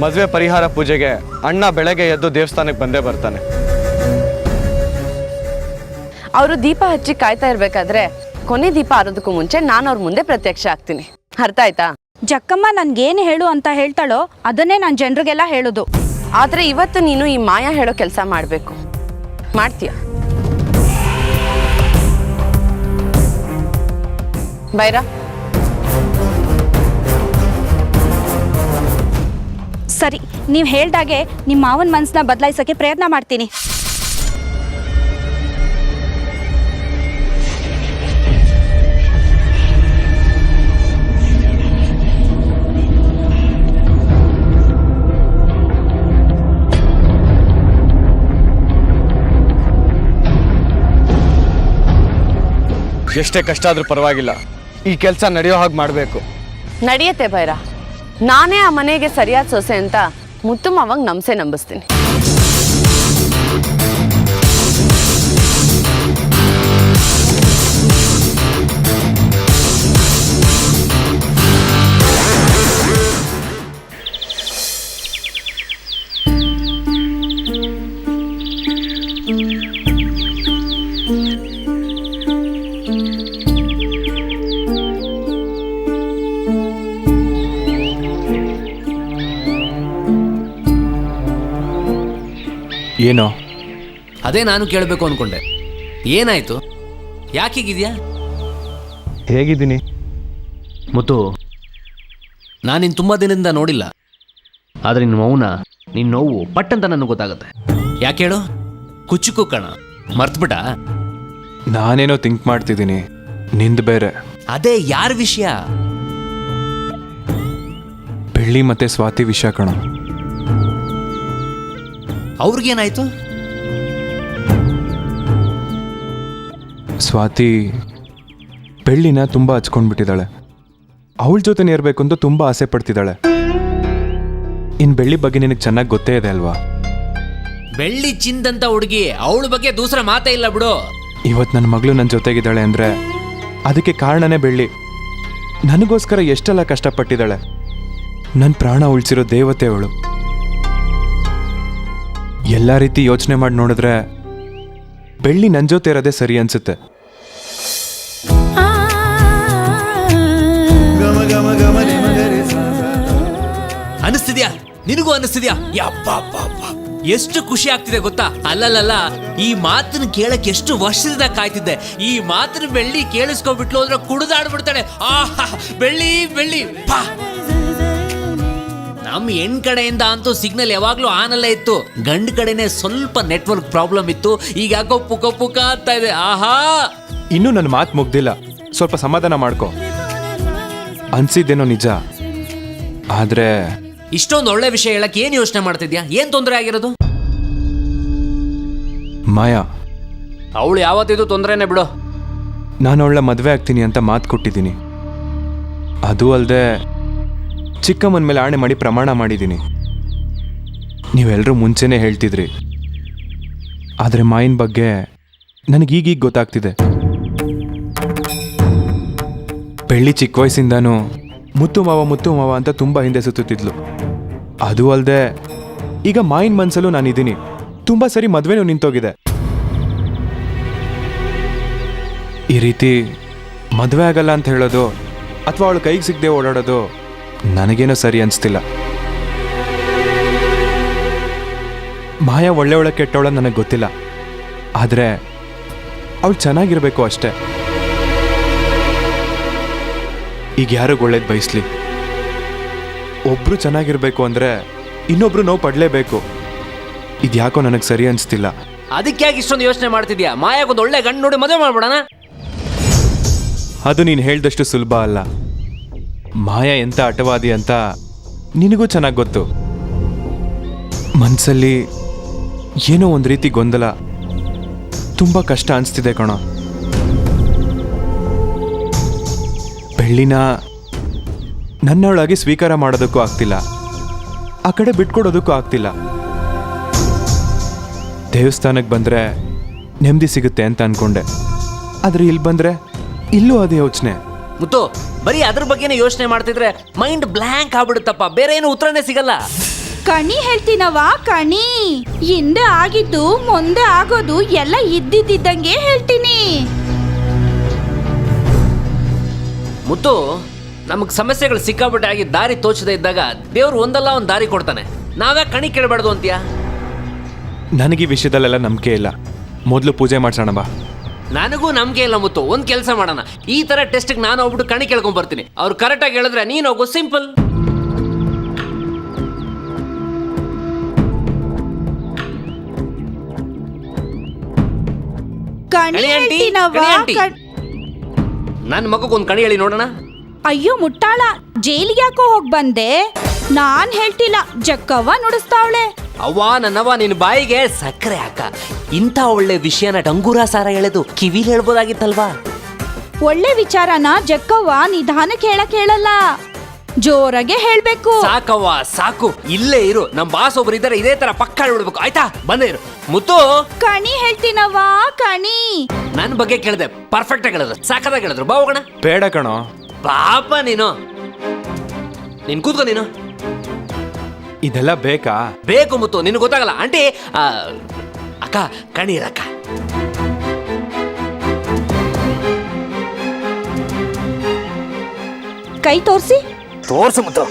ಮದುವೆ ಪರಿಹಾರ ಪೂಜೆಗೆ ಅಣ್ಣ ಬೆಳಗ್ಗೆ ಎದ್ದು ದೇವಸ್ಥಾನಕ್ಕೆ ಬಂದೇ ಬರ್ತಾನೆ. ಅವರು ದೀಪ ಹಚ್ಚಿ ಕಾಯ್ತಾ ಇರ್ಬೇಕಾದ್ರೆ ಕೊನೆ ದೀಪ ಆರೋದಕ್ಕೂ ಮುಂಚೆ ನಾನು ಅವ್ರ ಮುಂದೆ ಪ್ರತ್ಯಕ್ಷ ಆಗ್ತೀನಿ. ಅರ್ಥ ಆಯ್ತಾ? ಜಕ್ಕಮ್ಮ ನನ್ಗೇನು ಹೇಳು ಅಂತ ಹೇಳ್ತಾಳೋ ಅದನ್ನೇ ನಾನು ಜನರಿಗೆಲ್ಲ ಹೇಳೋದು. ಆದ್ರೆ ಇವತ್ತು ನೀನು ಈ ಮಾಯಾ ಹೇಳೋ ಕೆಲಸ ಮಾಡಬೇಕು. ಮಾಡ್ತೀಯ? ಬೈರಾ. ಸರಿ, ನೀವು ಹೇಳ್ದಾಗೆ ನಿಮ್ಮ ಮಾವನ ಮನಸ್ಸನ್ನ ಬದಲಾಯಿಸೋಕ್ಕೆ ಪ್ರಯತ್ನ ಮಾಡ್ತೀನಿ. ಎಷ್ಟೇ ಕಷ್ಟ ಆದ್ರೂ ಪರವಾಗಿಲ್ಲ, ಈ ಕೆಲಸ ನಡೆಯೋ ಹಾಗೆ ಮಾಡಬೇಕು. ನಡೆಯುತ್ತೆ ಬೈರಾ. ನಾನೇ ಆ ಮನೆಗೆ ಸರಿಯಾದ ಸೊಸೆ ಅಂತ ಮುತ್ತು ಮಾವಂಗ್ ನಂಬಿಸ್ತೀನಿ. ಏನೋ? ಅದೇ ನಾನು ಕೇಳಬೇಕು ಅಂದ್ಕೊಂಡೆ. ಏನಾಯ್ತು? ಯಾಕೀಗಿದೆಯಾ? ಹೇಗಿದ್ದೀನಿ ಮುತ್ತು, ನಾನು ನಿನ್ನ ತುಂಬ ದಿನದಿಂದ ನೋಡಿಲ್ಲ. ಆದರೆ ನಿನ್ನ ಮೌನ, ನಿನ್ನ ನೋವು ಪಟ್ಟಂತ ನನಗೆ ಗೊತ್ತಾಗುತ್ತೆ. ಯಾಕೆ ಹೇಳು? ಕುಚ್ಚುಕು ಕಣ, ಮರ್ತ್ಬಿಟ್ಟ? ನಾನೇನೋ ಥಿಂಕ್ ಮಾಡ್ತಿದ್ದೀನಿ, ನಿಂದು ಬೇರೆ. ಅದೇ ಯಾರ ವಿಷಯ? ಬೆಳ್ಳಿ ಮತ್ತೆ ಸ್ವಾತಿ ವಿಷಯ ಕಣ. ಅವ್ರಿಗೇನಾಯ್ತು? ಸ್ವಾತಿ ಬೆಳ್ಳಿನ ತುಂಬ ಹಚ್ಕೊಂಡ್ಬಿಟ್ಟಿದ್ದಾಳೆ. ಅವಳ ಜೊತೆ ಇರಬೇಕು ಅಂತ ತುಂಬ ಆಸೆ ಪಡ್ತಿದ್ದಾಳೆ. ಇನ್ನು ಬೆಳ್ಳಿ ಬಗ್ಗೆ ನಿನಗೆ ಚೆನ್ನಾಗಿ ಗೊತ್ತೇ ಇದೆ ಅಲ್ವಾ? ಬೆಳ್ಳಿ ಚಿಂದಂತ ಹುಡುಗಿ, ಅವಳ ಬಗ್ಗೆ ದೂಸರ ಮಾತೇ ಇಲ್ಲ ಬಿಡು. ಇವತ್ತು ನನ್ನ ಮಗಳು ನನ್ನ ಜೊತೆಗಿದ್ದಾಳೆ ಅಂದರೆ ಅದಕ್ಕೆ ಕಾರಣನೇ ಬೆಳ್ಳಿ. ನನಗೋಸ್ಕರ ಎಷ್ಟೆಲ್ಲ ಕಷ್ಟಪಟ್ಟಿದ್ದಾಳೆ. ನನ್ನ ಪ್ರಾಣ ಉಳಿಸಿರೋ ದೇವತೆ ಅವಳು. ಎಲ್ಲ ರೀತಿ ಯೋಚನೆ ಮಾಡಿ ನೋಡಿದ್ರೆ ಬೆಳ್ಳಿ ನನ್ನ ಜೊತೆ ಇರೋದೇ ಸರಿ ಅನ್ಸುತ್ತೆ. ಅನಿಸ್ತಿದ್ಯಾ? ನಿನಗೂ ಅನಿಸ್ತಿದ್ಯಾ? ಎಷ್ಟು ಖುಷಿ ಆಗ್ತಿದೆ ಗೊತ್ತಾ? ಅಲ್ಲಲ್ಲ, ಈ ಮಾತನ್ನ ಕೇಳಕ್ ಎಷ್ಟು ವರ್ಷದಿಂದ ಕಾಯ್ತಿದ್ದೆ. ಈ ಮಾತನ್ನ ಬೆಳ್ಳಿ ಕೇಳಿಸ್ಕೊಂಡ್ಬಿಟ್ಲು ಅಂದ್ರೆ ಕುಡಿದಾಡ್ಬಿಡ್ತಾಳೆ. ಆಹಾ, ಬೆಳ್ಳಿ ಬೆಳ್ಳಿ ಬಾ. ನಮ್ಮ ಹೆಣ್ ಕಡೆಯಿಂದ ಅಂತೂ ಸಿಗ್ನಲ್ ಯಾವಾಗ್ಲೂ ಆನಲ್ಲೇ ಇತ್ತು. ಗಂಡು ಕಡೆನೆ ಸ್ವಲ್ಪ ನೆಟ್ವರ್ಕ್ ಪ್ರಾಬ್ಲಮ್ ಇತ್ತು. ಈಗ ಯಾಕೋ ಪುಕ ಪುಕ ಆಗ್ತಾ ಇದೆ. ಆಹಾ, ಇನ್ನೂ ನನ್ನ ಮಾತು ಮುಗ್ದಿಲ್ಲ, ಸ್ವಲ್ಪ ಸಮಾಧಾನ ಮಾಡ್ಕೊ. ಅನ್ಸಿದ್ದೇನೋ ನಿಜ, ಆದ್ರೆ ಇಷ್ಟೊಂದು ಒಳ್ಳೆ ವಿಷಯ ಹೇಳಕ್ ಏನ್ ಯೋಚನೆ ಮಾಡ್ತಿದ್ಯಾ? ಏನ್ ತೊಂದರೆ ಆಗಿರೋದು? ಮಾಯಾ ಅವಳು ಯಾವತ್ತಿದು ತೊಂದರೆನೇ ಬಿಡು. ನಾನು ಅವಳ ಮದುವೆ ಆಗ್ತೀನಿ ಅಂತ ಮಾತು ಕೊಟ್ಟಿದ್ದೀನಿ. ಅದು ಅಲ್ಲದೆ ಚಿಕ್ಕಮ್ಮನ ಮೇಲೆ ಆಣೆ ಮಾಡಿ ಪ್ರಮಾಣ ಮಾಡಿದ್ದೀನಿ. ನೀವೆಲ್ಲರೂ ಮುಂಚೆನೇ ಹೇಳ್ತಿದ್ರಿ. ಆದರೆ ಮಾಯಿನ ಬಗ್ಗೆ ನನಗೀಗೀಗ ಗೊತ್ತಾಗ್ತಿದೆ. ಬೆಳ್ಳಿ ಚಿಕ್ಕ ವಯಸ್ಸಿಂದಾನು ಮುತ್ತು ಮಾವ ಅಂತ ತುಂಬ ಹಿಂದೆ ಸುತ್ತುತ್ತಿದ್ಲು. ಅದು ಅಲ್ಲದೆ ಈಗ ಮಾಯಿನ ಮನಸ್ಸಲ್ಲೂ ನಾನಿದ್ದೀನಿ. ತುಂಬ ಸರಿ ಮದುವೆನೂ ನಿಂತೋಗಿದೆ. ಈ ರೀತಿ ಮದುವೆ ಆಗಲ್ಲ ಅಂತ ಹೇಳೋದು ಅಥವಾ ಅವಳು ಕೈಗೆ ಸಿಗದೆ ಓಡಾಡೋದು ನನಗೇನೋ ಸರಿ ಅನಿಸ್ತಿಲ್ಲ. ಮಾಯಾ ಒಳ್ಳೆಯವಳ ಕೆಟ್ಟವಳ ನನಗೆ ಗೊತ್ತಿಲ್ಲ, ಆದರೆ ಅವಳು ಚೆನ್ನಾಗಿರ್ಬೇಕು ಅಷ್ಟೆ. ಈಗ ಯಾರಿಗೂ ಒಳ್ಳೇದು ಬಯಸ್ಲಿ. ಒಬ್ರು ಚೆನ್ನಾಗಿರ್ಬೇಕು ಅಂದರೆ ಇನ್ನೊಬ್ರು ನೋವು ಪಡಲೇಬೇಕು. ಇದ್ಯಾಕೋ ನನಗೆ ಸರಿ ಅನಿಸ್ತಿಲ್ಲ. ಅದಕ್ಕೆ ಇಷ್ಟೊಂದು ಯೋಚನೆ ಮಾಡ್ತಿದ್ಯಾ? ಮಾಯಾಗೊಂದು ಒಳ್ಳೆ ಗಂಡು ನೋಡಿ ಮದುವೆ ಮಾಡ್ಬಿಡೋಣ. ಅದು ನೀನು ಹೇಳ್ದಷ್ಟು ಸುಲಭ ಅಲ್ಲ. ಮಾಯಾ ಎಂಥ ಹಠವಾದಿ ಅಂತ ನಿನಗೂ ಚೆನ್ನಾಗಿ ಗೊತ್ತು. ಮನಸ್ಸಲ್ಲಿ ಏನೋ ಒಂದು ರೀತಿ ಗೊಂದಲ, ತುಂಬ ಕಷ್ಟ ಅನಿಸ್ತಿದೆ ಕಣೋ. ಬೆಳ್ಳಿನ ನನ್ನೊಳಗೆ ಸ್ವೀಕಾರ ಮಾಡೋದಕ್ಕೂ ಆಗ್ತಿಲ್ಲ, ಆ ಕಡೆ ಬಿಟ್ಕೊಡೋದಕ್ಕೂ ಆಗ್ತಿಲ್ಲ. ದೇವಸ್ಥಾನಕ್ಕೆ ಬಂದರೆ ನೆಮ್ಮದಿ ಸಿಗುತ್ತೆ ಅಂತ ಅನ್ಕೊಂಡೆ, ಆದರೆ ಇಲ್ಲಿ ಬಂದರೆ ಇಲ್ಲೂ ಅದೇ ಯೋಚನೆ. ಮುತ್ತು, ಬರೀ ಅದ್ರ ಬಗ್ಗೆನೇ ಯೋಚನೆ ಮಾಡ್ತಿದ್ರೆ ಮೈಂಡ್ ಬ್ಲ್ಯಾಂಕ್ ಆಗ್ಬಿಡುತ್ತಪ್ಪ. ಬೇರೆ ಏನು ಉತ್ತರನೇ ಸಿಗಲ್ಲ. ಕಣಿ ಹೇಳ್ತೀನವ ಕಣಿ. ಹಿಂದೆ ಆಗಿದ್ದು ಮುಂದೆ ಆಗೋದು ಎಲ್ಲ ಇದ್ದಿದ್ದಂಗೆ ಹೇಳ್ತೀನಿ. ಮುತ್ತು, ನಮಗ್ ಸಮಸ್ಯೆಗಳು ಸಿಕ್ಕಾಪಟ್ಟೆ ಆಗಿ ದಾರಿ ತೋಚದೆ ಇದ್ದಾಗ ದೇವ್ರು ಒಂದಲ್ಲ ಒಂದು ದಾರಿ ಕೊಡ್ತಾನೆ. ನಾವೇ ಕಣಿ ಕೇಳಬಾರ್ದು ಅಂತೀಯಾ? ನನಗೆ ಈ ವಿಷಯದಲ್ಲೆಲ್ಲ ನಂಬಿಕೆ ಇಲ್ಲ. ಮೊದಲು ಪೂಜೆ ಮಾಡ್ಸೋಣ ಬಾ. ನನಗೂ ನಂಬಿಕೆ ಇಲ್ಲ ಮುತ್ತು. ಒಂದ್ ಕೆಲಸ ಮಾಡೋಣ, ಈ ತರ ಟೆಸ್ಟ್ಗೆ ನಾನು ಹೋಗ್ಬಿಟ್ಟು ಕಣಿ ಕೇಳ್ಕೊಂಡ್ ಬರ್ತೀನಿ. ಅವ್ರು ಕರೆಕ್ಟಾಗಿ ಹೇಳಿದ್ರೆ ನೀನು ಹೋಗು, ಸಿಂಪಲ್. ಕಣಿ ಕಣಿ ಆಂಟಿ, ಹೇಳ್ತೀನವ ಕಣಿ ಆಂಟಿ. ನನ್ನ ಮಗಕ್ಕೊಂದು ಕಣಿ ಹೇಳಿ ನೋಡೋಣ. ಅಯ್ಯೋ ಮುಟ್ಟಾಳ, ಜೈಲಿಗೆ ಯಾಕೋ ಹೋಗ್ ಬಂದೆ? ನಾನ್ ಹೇಳ್ತಿಲ್ಲ, ಜಕ್ಕವ್ವ ನುಡಿಸ್ತಾವಳೆ. ಅವ್ವ ನನ್ನವ್ವ, ನಿನ್ನ ಬಾಯಿಗೆ ಸಕ್ಕರೆ ಹಾಕ. ಇಂಥ ಒಳ್ಳೆ ವಿಷಯನ ಡಂಗೂರ ಸಾರ ಹೇಳೋದು ಕಿವಿಲಿ ಹೇಳ್ಬೋದಾಗಿತ್ತಲ್ವಾ? ಒಳ್ಳೆ ವಿಚಾರನ ಜಕ್ಕವ್ವ ನಿಧಾನಕ್ಕೆ ಹೇಳಲ್ಲ, ಜೋರಾಗೆ ಹೇಳ್ಬೇಕು. ಸಾಕವ್ವ ಸಾಕು, ಇಲ್ಲೇ ಇರು. ನಮ್ ಬಾಸ್ ಒಬ್ರು ಇದ್ದಾರೆ, ಇದೇ ತರ ಪಕ್ಕ ಹೇಳ್ಬಿಡ್ಬೇಕು, ಆಯ್ತಾ? ಬಂದೇ ಇರು. ಮುತ್ತು, ಕಣಿ ಹೇಳ್ತೀನವ್ವ ಕಣಿ. ನನ್ನ ಬಗ್ಗೆ ಕೇಳಿದೆ, ಪರ್ಫೆಕ್ಟ್ ಆಗಿ ಹೇಳಿದ್ರು, ಸಾಕದಾಗ ಹೇಳಿದ್ರು. ಬಾ ಹೋಗೋಣ. ಬೇಡ ಕಣೋ. ಪಾಪ ನೀನು ಕೂತ್ಕೋ. ನೀನು ಇದೆಲ್ಲ ಬೇಕಾ? ಬೇಕು ಮುತ್ತು, ನಿನಗೆ ಗೊತ್ತಾಗಲ್ಲ. ಆಂಟಿ, ಅಕ್ಕ ಕಣೀರಕ್ಕ. ಕೈ ತೋರ್ಸಿ. ತೋರ್ಸು ಮುತ್ತು.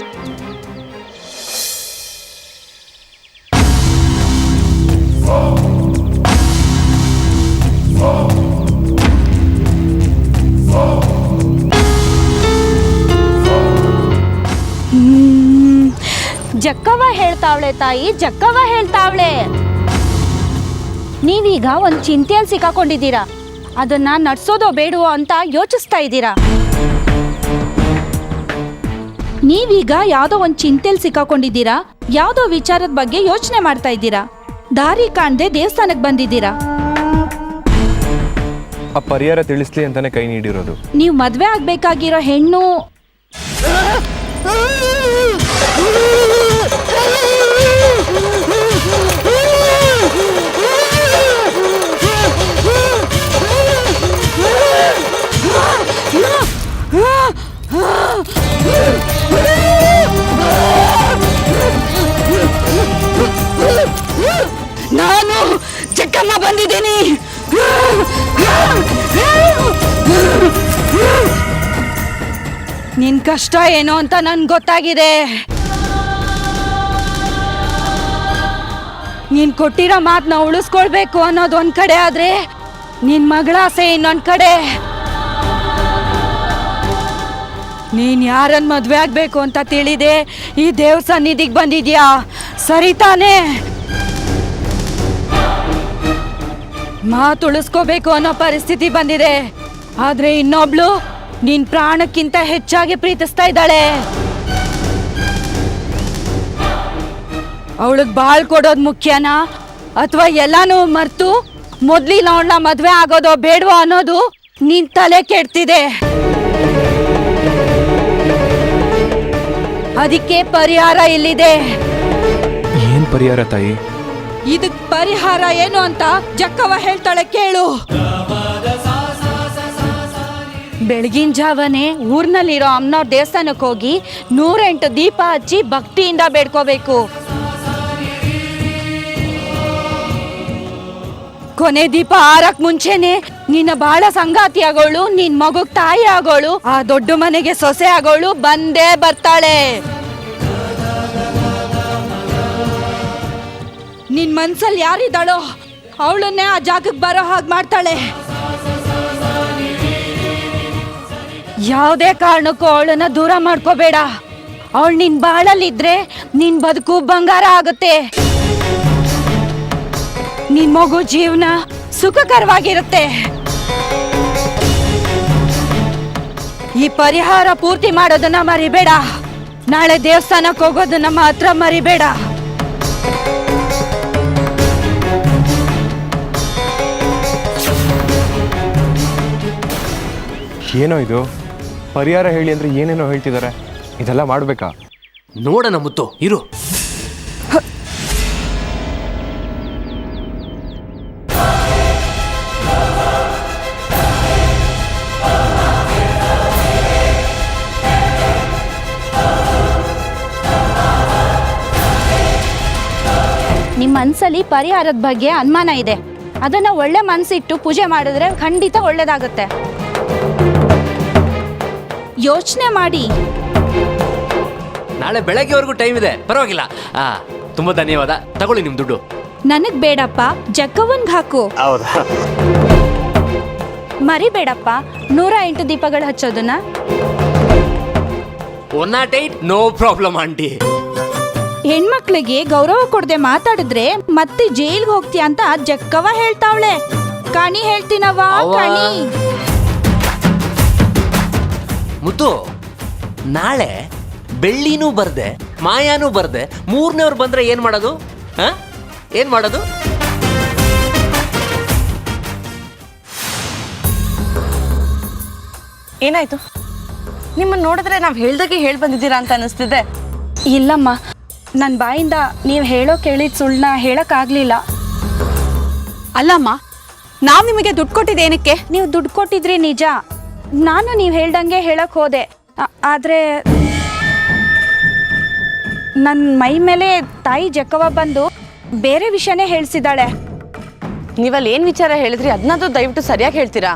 ಜಕ್ಕವ್ವ ಹೇಳ್ತಾವಳೆ ತಾಯಿ, ಜಕ್ಕವ್ವ ಹೇಳ್ತಾವಳೆ. ನೀವೀಗ ಒಂದು ಚಿಂತೆಯಲ್ಲಿ ಸಿಕ್ಕಾಕೊಂಡಿದ್ದೀರಾ. ಅದನ್ನ ನಡ್ಸೋದೋ ಬೇಡವೋ ಅಂತ ಯೋಚಿಸ್ತಾ ಇದ್ದೀರಾ. ನೀವೀಗ ಯಾವುದೋ ಒಂದು ಚಿಂತೆಯಲ್ಲಿ ಸಿಕ್ಕಾಕೊಂಡಿದ್ದೀರಾ, ಯಾವುದೋ ವಿಚಾರದ ಬಗ್ಗೆ ಯೋಚನೆ ಮಾಡ್ತಾ ಇದ್ದೀರಾ. ದಾರಿ ಕಾಣದೆ ದೇವಸ್ಥಾನಕ್ಕೆ ಬಂದಿದ್ದೀರಾ. ಆ ಪರಿಹಾರ ತಿಳಿಸ್ಲಿ ಅಂತಾನೆ ಕೈ ನೀಡಿರೋದು. ನೀವು ಮದ್ವೆ ಆಗ್ಬೇಕಾಗಿರೋ ಹೆಣ್ಣು ನಾನು ಚಿಕ್ಕಮ್ಮ ಬಂದಿದ್ದೀನಿ. ನಿನ್ ಕಷ್ಟ ಏನು ಅಂತ ನನ್ಗೆ ಗೊತ್ತಾಗಿದೆ. ನೀನ್ ಕೊಟ್ಟಿರೋ ಮಾತನ್ನ ಉಳಿಸ್ಕೊಳ್ಬೇಕು ಅನ್ನೋದು ಒಂದ್ ಕಡೆ ಆದ್ರೆ, ನಿನ್ ಮಗಳ ಆಸೆ ಇನ್ನೊಂದ್ ಕಡೆ. ನೀನ್ ಯಾರನ್ನ ಮದ್ವೆ ಆಗ್ಬೇಕು ಅಂತ ತಿಳಿದೆ ಈ ದೇವ್ರ ಸನ್ನಿಧಿಗೆ ಬಂದಿದ್ಯಾ, ಸರಿ ತಾನೇ? ಮಾತು ಉಳಿಸ್ಕೋಬೇಕು ಅನ್ನೋ ಪರಿಸ್ಥಿತಿ ಬಂದಿದೆ. ಆದ್ರೆ ಇನ್ನೊಬ್ಳು ನಿನ್ ಪ್ರಾಣಕ್ಕಿಂತ ಹೆಚ್ಚಾಗಿ ಪ್ರೀತಿಸ್ತಾ ಇದ್ದಾಳೆ. ಅವಳಿಗೆ ಬಾಳ್ ಕೊಡೋದು ಮುಖ್ಯನಾ ಅಥವಾ ಎಲ್ಲಾನು ಮರ್ತು ಮೊದ್ಲಿನ ಅವಳನ್ನ ಮದ್ವೆ ಆಗೋದೋ ಬೇಡವೋ ಅನ್ನೋದು ನಿನ್ ತಲೆ ಕೆಡ್ತಿದೆ. ಅದಕ್ಕೆ ಪರಿಹಾರ ಇಲ್ಲಿದೆ. ಏನ್ ಪರಿಹಾರ ತಾಯಿ? ಇದಕ್ ಪರಿಹಾರ ಏನು ಅಂತ ಜಕ್ಕವ್ವ ಹೇಳ್ತಾಳೆ, ಕೇಳು. ಬೆಳಗಿನ ಜಾವನೆ ಊರ್ನಲ್ಲಿರೋ ಅಮ್ಮನವ್ರ ದೇವಸ್ಥಾನಕ್ಕೆ ಹೋಗಿ 108 ದೀಪ ಹಚ್ಚಿ ಭಕ್ತಿಯಿಂದ ಬೇಡ್ಕೋಬೇಕು. ಕೊನೆ ದೀಪ ಆರಕ್ ಮುಂಚೆನೆ ನಿನ್ನ ಬಾಳ ಸಂಗಾತಿ ಆಗೋಳು, ನಿನ್ ಮಗುಗ್ ತಾಯಿ ಆಗೋಳು, ಆ ದೊಡ್ಡ ಮನೆಗೆ ಸೊಸೆ ಆಗೋಳು ಬಂದೇ ಬರ್ತಾಳೆ. ನಿನ್ ಮನ್ಸಲ್ಲಿ ಯಾರಿದ್ದಾಳೋ ಅವಳನ್ನೇ ಆ ಜಾಗಕ್ಕೆ ಬರೋ ಹಾಗೆ ಮಾಡ್ತಾಳೆ. ಯಾವುದೇ ಕಾರಣಕ್ಕೂ ಅವಳನ್ನ ದೂರ ಮಾಡ್ಕೋಬೇಡ. ಅವಳು ನಿನ್ ಬಾಳಲ್ಲಿದ್ರೆ ನಿನ್ ಬದುಕು ಬಂಗಾರ ಆಗುತ್ತೆ. ನಿನ್ ಮಗು ಜೀವನ ಸುಖಕರವಾಗಿರುತ್ತೆ. ಈ ಪರಿಹಾರ ಪೂರ್ತಿ ಮಾಡೋದನ್ನ ಮರಿಬೇಡ. ನಾಳೆ ದೇವಸ್ಥಾನಕ್ಕೆ ಹೋಗೋದನ್ನ ಮಾತ್ರ ಮರಿಬೇಡ. ಏನೋ ಇದು ಪರಿಹಾರ ಹೇಳಿ ಅಂದ್ರೆ ಏನೇನೋ ಹೇಳ್ತಿದ್ದಾರೆ. ಇದೆಲ್ಲ ಮಾಡ್ಬೇಕಾ? ನೋಡೋಣ ಮುತ್ತು, ಇರು. ನಿಮ್ಮ ಮನಸ್ಸಲ್ಲಿ ಪರಿಹಾರದ ಬಗ್ಗೆ ಅನುಮಾನ ಇದೆ. ಅದನ್ನ ಒಳ್ಳೆ ಮನಸ್ಸಿಟ್ಟು ಪೂಜೆ ಮಾಡಿದ್ರೆ ಖಂಡಿತ ಒಳ್ಳೇದಾಗುತ್ತೆ. ಯೋಚನೆ ಮಾಡಿ. ನಾಳೆ ಬೆಳಗ್ಗೆವರೆಗೂ ಟೈಮ್ ಇದೆ, ಪರವಾಗಿಲ್ಲ. ತುಂಬಾ ಧನ್ಯವಾದ. ತಗೊಳ್ಳಿ ನಿಮ್ ದುಡ್ಡು. ನನಗ್ ಬೇಡಪ್ಪ, ಜಕ್ಕವನ್ಗೆ ಹಾಕು. ಹೌದಾ? ಮರಿಬೇಡಪ್ಪ 108 ದೀಪಗಳು ಹಚ್ಚೋದನ್ನ. 108 ನೋ ಪ್ರಾಬ್ಲಮ್ ಆಂಟಿ. ಹೆಣ್ಮಕ್ಳಿಗೆ ಗೌರವ ಕೊಡದೆ ಮಾತಾಡಿದ್ರೆ ಮತ್ತೆ ಜೈಲ್ಗೆ ಹೋಗ್ತೀಯ ಅಂತ ಜಕ್ಕವ ಹೇಳ್ತಾವಳೆ. ಕಣಿ ಹೇಳ್ತೀನವ, ಕಣಿ. ಮುತ್ತು, ನಾಳೆ ಬೆಳ್ಳಿನೂ ಬರ್ದೆ ಮಾಯಾನೂ ಬರ್ದೆ 3ನೇವ್ರು ಬಂದ್ರೆ ಏನ್ ಮಾಡೋದು? ಏನ್ ಮಾಡೋದು? ಏನಾಯ್ತು? ನಿಮ್ಮನ್ನ ನೋಡಿದ್ರೆ ನಾವು ಹೇಳ್ದಾಗೆ ಹೇಳಿ ಬಂದಿದ್ದೀರಾ ಅಂತ ಅನಿಸ್ತಿದೆ. ಇಲ್ಲಮ್ಮ, ನನ್ನ ಬಾಯಿಂದ ನೀವು ಹೇಳೋ ಕೇಳಿದ ಸುಳ್ಳನ್ನ ಹೇಳಕ್ಕಾಗ್ಲಿಲ್ಲ. ಅಲ್ಲಮ್ಮ, ನಾವು ನಿಮಗೆ ದುಡ್ಡು ಕೊಟ್ಟಿದ್ದೇನಕ್ಕೆ? ನೀವು ದುಡ್ಡು ಕೊಟ್ಟಿದ್ರಿ ನಿಜ. ನಾನು ನೀವು ಹೇಳ್ದಂಗೆ ಹೇಳಕ್ ಹೋದೆ. ಆದ್ರೆ ನನ್ನ ಮೈ ಮೇಲೆ ತಾಯಿ ಜಕ್ಕವ ಬಂದು ಬೇರೆ ವಿಷಯನೇ ಹೇಳ್ಸಿದ್ದಾಳೆ. ನೀವಲ್ಲಿ ಏನ್ ವಿಚಾರ ಹೇಳಿದ್ರಿ ಅದನ್ನದು ದಯವಿಟ್ಟು ಸರಿಯಾಗಿ ಹೇಳ್ತೀರಾ?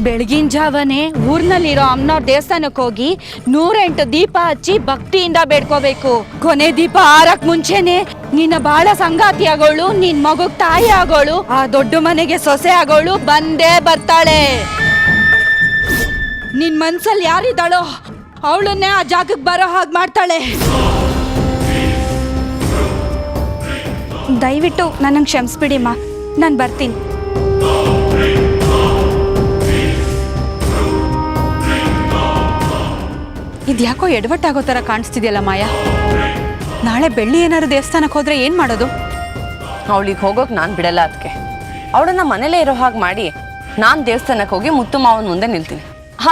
ಬೆಳಗಿನ ಜಾವನೆ ಊರ್ನಲ್ಲಿರೋ ಅಮ್ಮನವ್ರ ದೇವಸ್ಥಾನಕ್ಕೆ ಹೋಗಿ 108 ದೀಪ ಹಚ್ಚಿ ಭಕ್ತಿಯಿಂದ ಬೇಡ್ಕೋಬೇಕು. ಕೊನೆ ದೀಪ ಆರಕ್ ಮುಂಚೆನೆ ನಿನ್ನ ಬಾಳ ಸಂಗಾತಿ ಆಗೋಳು, ನಿನ್ ಮಗುಗ್ ತಾಯಿ ಆಗೋಳು, ಆ ದೊಡ್ಡ ಮನೆಗೆ ಸೊಸೆ ಆಗೋಳು ಬಂದೇ ಬರ್ತಾಳೆ. ನಿನ್ ಮನ್ಸಲ್ಲಿ ಯಾರಿದ್ದಾಳೋ ಅವಳನ್ನೇ ಆ ಜಾಗಕ್ಕೆ ಬರೋ ಹಾಗೆ ಮಾಡ್ತಾಳೆ. ದಯವಿಟ್ಟು ನನಗೆ ಕ್ಷಮಿಸ್ಬಿಡಿಮ್ಮ, ನಾನು ಬರ್ತೀನಿ. ಇದ್ಯಾಕೋ ಎಡವಟ್ಟಾಗೋ ಥರ ಕಾಣಿಸ್ತಿದೆಯಲ್ಲ ಮಾಯಾ. ನಾಳೆ ಬೆಳ್ಳಿ ಏನಾದ್ರು ದೇವಸ್ಥಾನಕ್ಕೆ ಹೋದ್ರೆ ಏನು ಮಾಡೋದು? ಅವಳಿಗೆ ಹೋಗೋಕೆ ನಾನು ಬಿಡಲ್ಲ. ಅದಕ್ಕೆ ಅವಳನ್ನ ಮನೇಲೇ ಇರೋ ಹಾಗೆ ಮಾಡಿ ನಾನು ದೇವಸ್ಥಾನಕ್ಕೆ ಹೋಗಿ ಮುತ್ತು ಮಾವನ ಮುಂದೆ ನಿಲ್ತೀನಿ.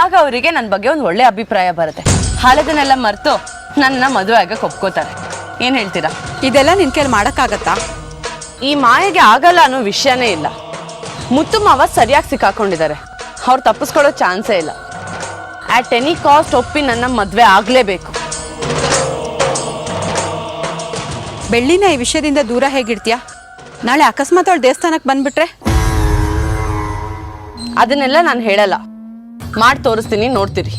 ಆಗ ಅವರಿಗೆ ನನ್ನ ಬಗ್ಗೆ ಒಂದು ಒಳ್ಳೆ ಅಭಿಪ್ರಾಯ ಬರುತ್ತೆ. ಹಳೆದನ್ನೆಲ್ಲ ಮರೆತು ನನ್ನ ಮದುವೆ ಆಗಕ್ಕೆ ಒಪ್ಕೋತಾರೆ. ಏನು ಹೇಳ್ತೀರಾ? ಇದೆಲ್ಲ ನಿನ್ ಕೈಲಿ ಮಾಡೋಕ್ಕಾಗತ್ತಾ? ಈ ಮಾಯೆಗೆ ಆಗಲ್ಲ ಅನ್ನೋ ವಿಷಯನೇ ಇಲ್ಲ. ಮುತ್ತು ಮಾವ ಸರಿಯಾಗಿ ಸಿಕ್ಕಾಕೊಂಡಿದ್ದಾರೆ. ಅವ್ರು ತಪ್ಪಿಸ್ಕೊಳ್ಳೋ ಚಾನ್ಸೇ ಇಲ್ಲ. ಅಟ್ ಎನಿ ಕಾಸ್ಟ್ ಒಪ್ಪಿ ನನ್ನ ಮದುವೆ ಆಗಲೇಬೇಕು. ಬೆಳ್ಳಿನ ಈ ವಿಷಯದಿಂದ ದೂರ ಹೇಗಿಡ್ತೀಯಾ? ನಾಳೆ ಅಕಸ್ಮಾತ್ ಅವಳು ದೇವಸ್ಥಾನಕ್ಕೆ ಬಂದ್ಬಿಟ್ರೆ? ಅದನ್ನೆಲ್ಲ ನಾನು ಹೇಳಲ್ಲ, ಮಾಡಿ ತೋರಿಸ್ತೀನಿ, ನೋಡ್ತೀರಿ.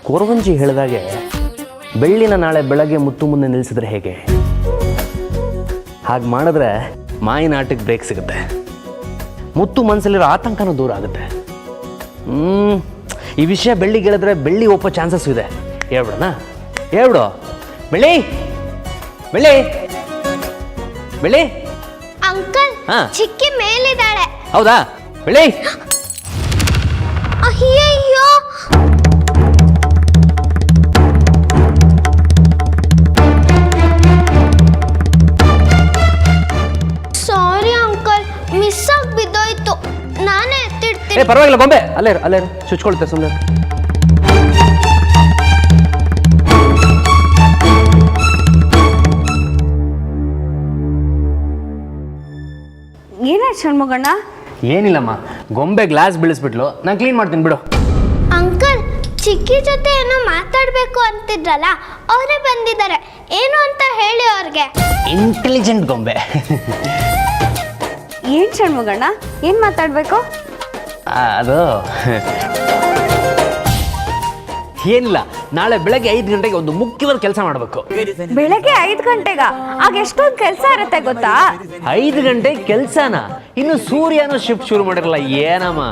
ಕೊರವಂಜಿ ಹೇಳಿದಾಗೆ ಬೆಳ್ಳಿನ ನಾಳೆ ಬೆಳಗ್ಗೆ ಮುತ್ತು ಮುಂದೆ ನಿಲ್ಲಿಸಿದ್ರೆ ಹೇಗೆ? ಹಾಗೆ ಮಾಡಿದ್ರೆ ಮಾಯಿನ ಆಟಕ್ಕೆ ಬ್ರೇಕ್ ಸಿಗುತ್ತೆ, ಮುತ್ತು ಮನಸ್ಸಲ್ಲಿರೋ ಆತಂಕನೂ ದೂರ ಆಗುತ್ತೆ. ಈ ವಿಷಯ ಬೆಳ್ಳಿಗೆ ಹೇಳಿದ್ರೆ ಬೆಳ್ಳಿ ಒಪ್ಪೋ ಚಾನ್ಸಸ್ ಇದೆ. ಹೇಳ್ಬಿಡೋಣ? ಹೇಳ್ಬಿಡು. ಬೆಳ್ಳಿ, ಬೆಳ್ಳಿ, ಬೆಳ್ಳಿ. ಅಂಕಲ್, ಚಿಕ್ಕಿ ಮೇಲಿದ್ದಾಳೆ. ಹೌದಾ? ಬೆಳ್ಳಿ. ಅಯ್ಯಯ್ಯೋ, ಸಾರಿ ಅಂಕಲ್, ಮಿಸ್ ಆಗಿ ಬಿದ್ದೋಯ್ತು. ನಾನೇ ಎತ್ತಿಡ್ತೀನಿ. ಪರವಾಗಿಲ್ಲ ಗೊಂಬೆ, ಅಲ್ಲೇ ಅಲ್ಲೇ ಚುಚ್ಕೊಳುತ್ತೆ ಸುಮ್ಮನೆ. ಏನಾಯ್ತು ಷಣ್ಮುಗಣ್ಣ? ಏನಿಲ್ಲಮ್ಮ, ಗೊಂಬೆ ಗ್ಲಾಸ್ ಬೀಳಿಸ್ಬಿಟ್ಲು, ನಾನು ಕ್ಲೀನ್ ಮಾಡ್ತೀನಿ ಬಿಡು. ಅಂಕಲ್, ಚಿಕ್ಕಿ ಜೊತೆ ಏನೋ ಮಾತಾಡ್ಬೇಕು ಅಂತಿದ್ರಲ್ಲ, ಅವರೇ ಬಂದಿದ್ದಾರೆ. ಏನು ಅಂತ ಹೇಳಿ ಅವ್ರಿಗೆ. ಇಂಟೆಲಿಜೆಂಟ್ ಗೊಂಬೆ. ಏನ್ ಷಣ್ಮುಗಣ್ಣ, ಏನ್ ಮಾತಾಡ್ಬೇಕು? ಅದು ಏನಿಲ್ಲ, ನಾಳೆ ಬೆಳಗ್ಗೆ 5 ಗಂಟೆಗೆ ಒಂದು ಮುಖ್ಯವಾದ ಕೆಲಸ ಮಾಡಬೇಕು. ಬೆಳಗ್ಗೆ 5 ಗಂಟೆಗ? ಆಗ ಎಷ್ಟೊಂದು ಕೆಲಸ ಇರುತ್ತೆ ಗೊತ್ತಾ? 5 ಗಂಟೆಗೆ ಕೆಲಸನ? ಇನ್ನು ಸೂರ್ಯನೂ ಶಿಫ್ಟ್ ಶುರು ಮಾಡಿರಲ್ಲ, ಏನಮ್ಮ?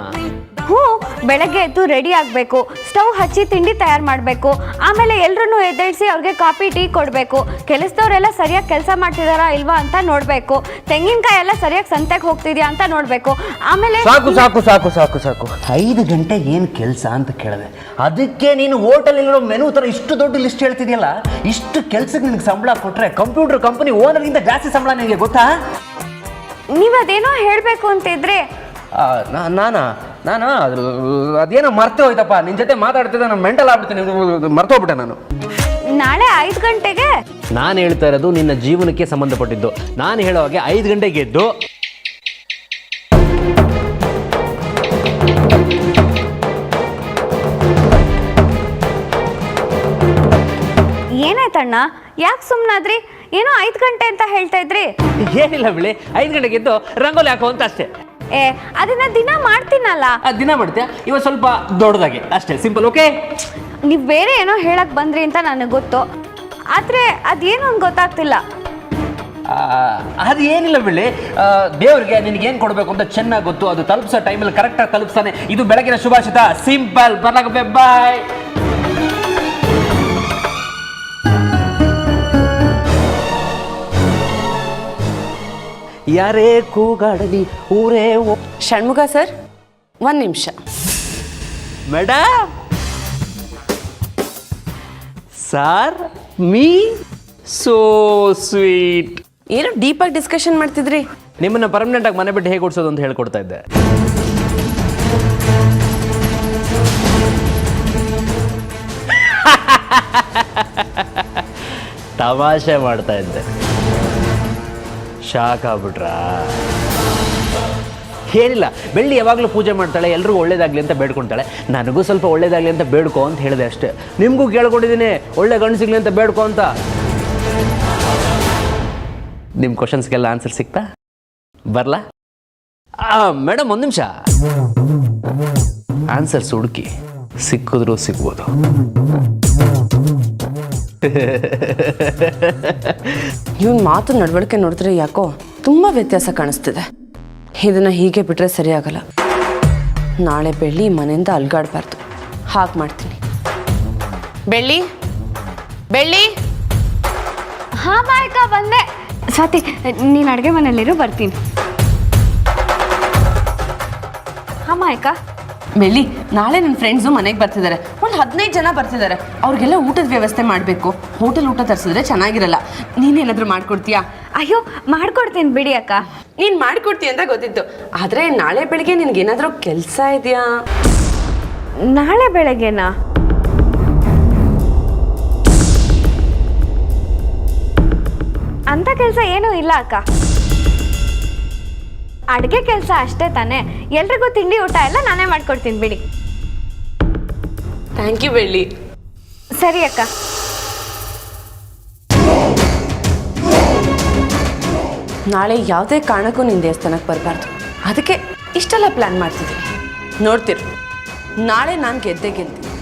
ಬೆಳಗ್ಗೆ ಎದ್ದು ರೆಡಿ ಆಗಬೇಕು, ಸ್ಟವ್ ಹಚ್ಚಿ ತಿಂಡಿ ತಯಾರು ಮಾಡಬೇಕು, ಆಮೇಲೆ ಎಲ್ಲರನ್ನೂ ಎದ್ದೇಳಿಸಿ ಅವ್ರಿಗೆ ಕಾಫಿ ಟೀ ಕೊಡಬೇಕು, ಕೆಲಸದವರೆಲ್ಲ ಸರಿಯಾಗಿ ಕೆಲಸ ಮಾಡ್ತಿದಾರಾ ಇಲ್ವಾ ಅಂತ ನೋಡಬೇಕು, ತೆಂಗಿನಕಾಯಿ ಎಲ್ಲ ಸರಿಯಾಗಿ ಸಂತೆಗೆ ಹೋಗ್ತಿದ್ಯಾ ಅಂತ ನೋಡಬೇಕು, ಆಮೇಲೆ ಸಾಕು ಸಾಕು ಸಾಕು ಸಾಕು ಸಾಕು 5 ಗಂಟೆಗೆ ಏನು ಕೆಲಸ ಅಂತ ಕೇಳಿದೆ. ಅದಕ್ಕೆ ನೀನು ಹೋಟೆಲಿರೋ ಮೆನು ಥರ ಇಷ್ಟು ದೊಡ್ಡ ಲಿಸ್ಟ್ ಹೇಳ್ತಿದ್ಯಲ್ಲ, ಇಷ್ಟು ಕೆಲಸಕ್ಕೆ ನಿನಗೆ ಸಂಬಳ ಕೊಟ್ಟರೆ ಕಂಪ್ಯೂಟರ್ ಕಂಪನಿ ಓನರ್ಗಿಂತ ಜಾಸ್ತಿ ಸಂಬಳ ನಿನಗೆ ಗೊತ್ತಾ? ನೀವು ಅದೇನೋ ಹೇಳಬೇಕು ಅಂತಿದ್ರೆ. ನಾನು ಅದೇನೋ ಮರ್ತೇ ಹೋಯ್ತಪ್ಪ, ನಿನ್ನ ಜೊತೆ ಮಾತಾಡ್ತಿದ್ದೆ ನಾನು ಮೆಂಟಲ್ ಆಗ್ಬಿಡ್ತೀನಿ, ಮರ್ತೋಗ್ಬಿಟ್ಟೆ ನಾನು. ನಾಳೆ 5 ಗಂಟೆಗೆ? ನಾನು ಹೇಳ್ತಾ ಇರೋದು ನಿನ್ನ ಜೀವನಕ್ಕೆ ಸಂಬಂಧಪಟ್ಟಿದ್ದು. ನಾನು ಹೇಳೋ ಹಾಗೆ 5 ಗಂಟೆಗೆ ಎದ್ದು ಏನಾಯ್ತಣ್ಣ, ಯಾಕೆ ಸುಮ್ಮನಾದ್ರಿ? ಏನೋ 5 ಗಂಟೆ ಅಂತ ಹೇಳ್ತಾ ಇದ್ರಿ. ಏನಿಲ್ಲ ಬಿಳಿ, 5 ಗಂಟೆಗೆ ಎದ್ದು ರಂಗೋಲಿ ಹಾಕೋ ಅಂತ ಅಷ್ಟೇ. ಅದನ್ನ ದಿನ ಮಾಡ್ತೀನಲ್ಲ. ದಿನ ಮಾಡ್ತೀಯಾ? ಇವತ್ತು ಸ್ವಲ್ಪ ದೊಡ್ಡದಾಗಿ ಅಷ್ಟೇ, ಸಿಂಪಲ್. ಓಕೆ, ನೀವು ಬೇರೆ ಏನೋ ಹೇಳಕ್ ಬಂದ್ರಿ ಅಂತ ನನಗೆ ಗೊತ್ತು, ಆದ್ರೆ ಅದೇನು ಅಂತ ಗೊತ್ತಾಗ್ತಿಲ್ಲ. ಅದು ಏನಿಲ್ಲ ಬಿಳಿ, ದೇವ್ರಿಗೆ ನಿನಗೇನು ಕೊಡಬೇಕು ಅಂತ ಚೆನ್ನಾಗಿ ಗೊತ್ತು. ಅದು ತಲುಪಿಸೋ ಟೈಮಲ್ಲಿ ಕರೆಕ್ಟಾಗಿ ತಲುಪಿಸ್ತಾನೆ. ಇದು ಬೆಳಗಿನ ಶುಭಾಷಿತ, ಸಿಂಪಲ್. ಬರ್ಲಾಗ ಬಾಯ್. ಯಾರೇ ಕೂಗಾಡಲಿ ಊರೇ ಷಣ್ಮುಖ ಸರ್, 1 ನಿಮಿಷ. Madam, sir, me so sweet. ಏನೋ ಡೀಪಾಗಿ ಡಿಸ್ಕಷನ್ ಮಾಡ್ತಿದ್ರಿ. ನಿಮ್ಮನ್ನ ಪರ್ಮನೆಂಟ್ ಆಗಿ ಮನೆ ಬಿಟ್ಟು ಹೇಗೆ ಓಡಿಸೋದು ಅಂತ ಹೇಳ್ಕೊಡ್ತಾ ಇದ್ದೆ. ತಮಾಷೆ ಮಾಡ್ತಾ ಇದ್ದೆ. ಶಾಕ್ ಆಗ್ಬಿಟ್ರಾ? ಏನಿಲ್ಲ, ಬೆಳ್ಳಿ ಯಾವಾಗಲೂ ಪೂಜೆ ಮಾಡ್ತಾಳೆ, ಎಲ್ರಿಗೂ ಒಳ್ಳೇದಾಗಲಿ ಅಂತ ಬೇಡ್ಕೊತಾಳೆ. ನನಗೂ ಸ್ವಲ್ಪ ಒಳ್ಳೇದಾಗಲಿ ಅಂತ ಬೇಡ್ಕೊ ಅಂತ ಹೇಳಿದೆ ಅಷ್ಟೇ. ನಿಮಗೂ ಕೇಳ್ಕೊಂಡಿದ್ದೀನಿ, ಒಳ್ಳೆ ಗಂಡು ಸಿಗಲಿ ಅಂತ ಬೇಡ್ಕೊ ಅಂತ. ನಿಮ್ಮ ಕ್ವಶನ್ಸ್ಗೆಲ್ಲ ಆನ್ಸರ್ ಸಿಕ್ತಾ? ಬರಲಾ? ಮೇಡಮ್, 1 ನಿಮಿಷ. ಆನ್ಸರ್ಸ್ ಹುಡುಕಿ, ಸಿಕ್ಕಿದ್ರೂ ಸಿಗ್ಬೋದು. ಇವನ್ ಮಾತು ನಡವಳಿಕೆ ನೋಡಿದ್ರೆ ಯಾಕೋ ತುಂಬಾ ವ್ಯತ್ಯಾಸ ಕಾಣಿಸ್ತಿದೆ. ಇದನ್ನ ಹೀಗೆ ಬಿಟ್ರೆ ಸರಿಯಾಗಲ್ಲ. ನಾಳೆ ಬೆಳ್ಳಿ ಮನೆಯಿಂದ ಅಲ್ಗಾಡಬಾರ್ದು. ಹಾಗೆ ಮಾಡ್ತೀನಿ. ಬೆಳ್ಳಿ, ಬೆಳ್ಳಿ. ಹಾ ಬಾಯ್ಕ, ಬಂದೆ. ಸ್ವಾತಿ, ನೀನು ಅಡುಗೆ ಮನೆಯಲ್ಲಿರು, ಬರ್ತೀನಿ. ಹಾ ಮಾಯ್ಕ. ಬೆಳ್ಳಿ, ನಾಳೆ ನನ್ನ ಫ್ರೆಂಡ್ಸು ಮನೆಗೆ ಬರ್ತಿದ್ದಾರೆ. ಒಂದು 15 ಜನ ಬರ್ತಿದ್ದಾರೆ. ಅವ್ರಿಗೆಲ್ಲ ಊಟದ ವ್ಯವಸ್ಥೆ ಮಾಡಬೇಕು. ಹೋಟೆಲ್ ಊಟ ತರಿಸಿದ್ರೆ ಚೆನ್ನಾಗಿರಲ್ಲ. ನೀನೇನಾದರೂ ಮಾಡ್ಕೊಡ್ತೀಯಾ? ಅಯ್ಯೋ, ಮಾಡ್ಕೊಡ್ತೀನಿ ಬಿಡಿ ಅಕ್ಕ. ನೀನು ಮಾಡಿಕೊಡ್ತೀಯ ಅಂತ ಗೊತ್ತಿತ್ತು, ಆದರೆ ನಾಳೆ ಬೆಳಿಗ್ಗೆ ನಿನಗೇನಾದರೂ ಕೆಲಸ ಇದೆಯಾ? ನಾಳೆ ಬೆಳಗ್ಗೆನಾ? ಅಂತ ಕೆಲಸ ಏನೂ ಇಲ್ಲ ಅಕ್ಕ. ಅಡುಗೆ ಕೆಲಸ ಅಷ್ಟೇ ತಾನೇ. ಎಲ್ರಿಗೂ ತಿಂಡಿ ಊಟ ಎಲ್ಲ ನಾನೇ ಮಾಡ್ಕೊಡ್ತೀನಿ ಬಿಡಿ. ಥ್ಯಾಂಕ್ ಯು ಬೆಳ್ಳಿ. ಸರಿ ಅಕ್ಕ. ನಾಳೆ ಯಾವುದೇ ಕಾರಣಕ್ಕೂ ನಿನ್ನ ದೇವಸ್ಥಾನಕ್ಕೆ ಬರಬಾರ್ದು. ಅದಕ್ಕೆ ಇಷ್ಟೆಲ್ಲ ಪ್ಲ್ಯಾನ್ ಮಾಡ್ತಿದ್ದೀನಿ. ನೋಡ್ತಿರು, ನಾಳೆ ನಾನು ಗೆದ್ದೆ ಗೆಲ್ತೀನಿ.